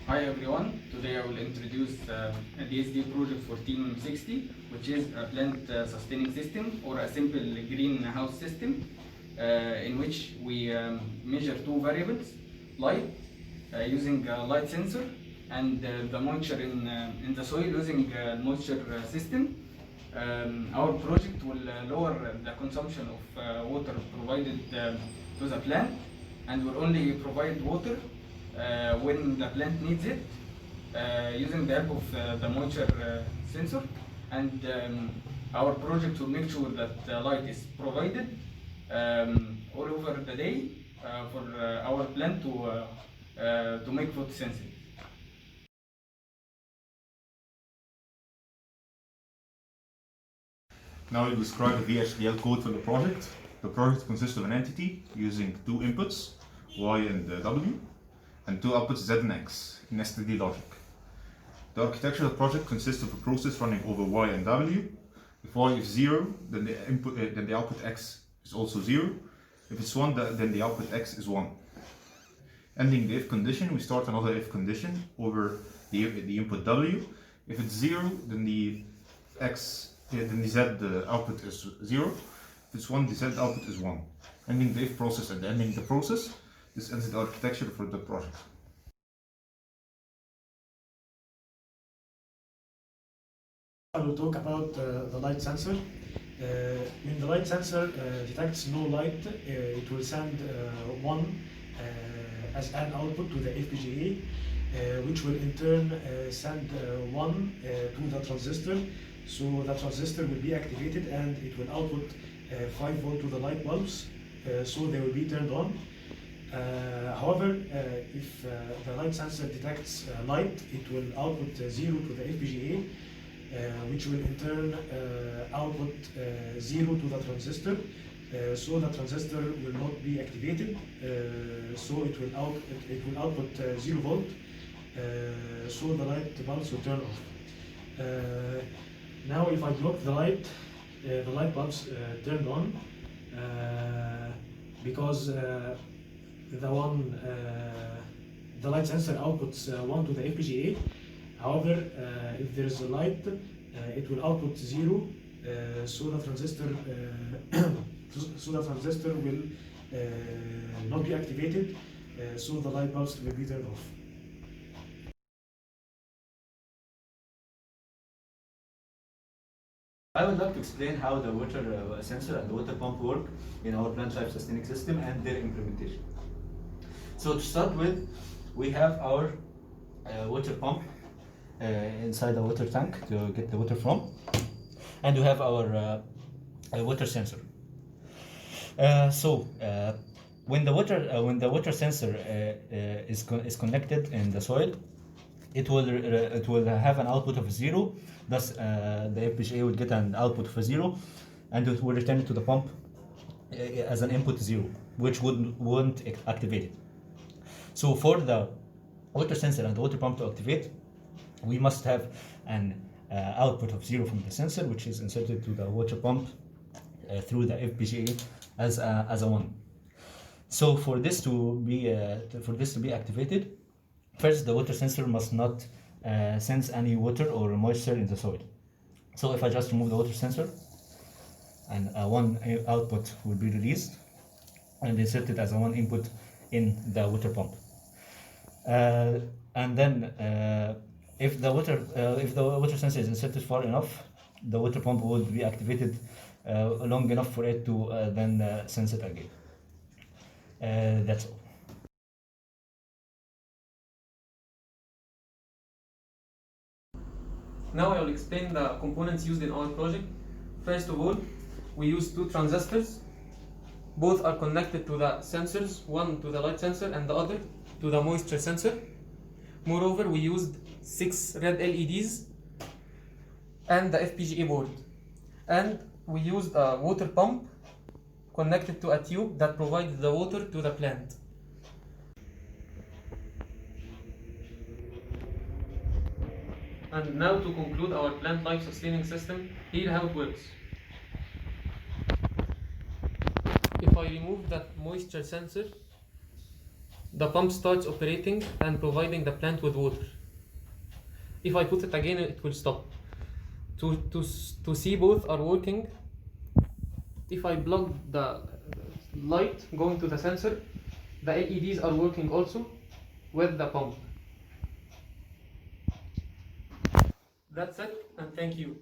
Hi everyone, today I will introduce a DSD project for Team60, which is a plant sustaining system or a simple greenhouse system in which we measure two variables, light using a light sensor and the moisture in the soil using moisture system. Our project will lower the consumption of water provided to the plant and will only provide water when the plant needs it using the help of the moisture sensor. And our project will make sure that light is provided all over the day for our plant to make photosynthesis. Now we'll describe the VHDL code for the project. The project consists of an entity using two inputs, Y and W, and two outputs, Z and X, in STD logic. The architecture of the project consists of a process running over Y and W. If Y is 0, then the output X is also 0. If it's 1, then the output X is 1. Ending the if condition, we start another if condition over the input W. If it's 0, then the Z output is 0. If it's 1, the Z output is 1. Ending the if process and ending the process, this ends the architecture for the project. I will talk about the light sensor. When the light sensor detects no light, it will send 1 as an output to the FPGA, which will in turn send 1 to the transistor. So the transistor will be activated and it will output 5 volt to the light bulbs, so they will be turned on. However, if the light sensor detects light, it will output 0 to the FPGA, which will in turn output 0 to the transistor. So the transistor will not be activated, so it will output 0 volt, so the light bulbs will turn off. Now if I block the light bulbs turned on, because the light sensor outputs 1 to the FPGA. However, if there is a light, it will output 0, so the transistor will not be activated, so the light bulbs will be turned off. I would like to explain how the water sensor and the water pump work in our plant life sustaining system and their implementation. So to start with, we have our water pump inside the water tank to get the water from, and we have our water sensor. When the water sensor is connected in the soil, it will have an output of 0. Thus, the FPGA will get an output of 0, and it will return it to the pump as an input 0, which won't activate it. So for the water sensor and the water pump to activate, we must have an output of 0 from the sensor, which is inserted to the water pump through the FPGA as a 1. So for this to be activated, first the water sensor must not sense any water or moisture in the soil. So if I just remove the water sensor, and 1 output will be released and inserted as a 1 input in the water pump. And then if the water sensor is inserted far enough, the water pump will be activated long enough for it to then sense it again. That's all. Now I will explain the components used in our project. First of all, we use 2 transistors. Both are connected to the sensors, one to the light sensor and the other to the moisture sensor. Moreover, we used 6 red LEDs and the FPGA board. And we used a water pump connected to a tube that provides the water to the plant. And now to conclude our plant life sustaining system, here how it works. If I remove the moisture sensor, the pump starts operating and providing the plant with water. If I put it again, it will stop. To see both are working, if I plug the light going to the sensor, the LEDs are working also with the pump. That's it, and thank you.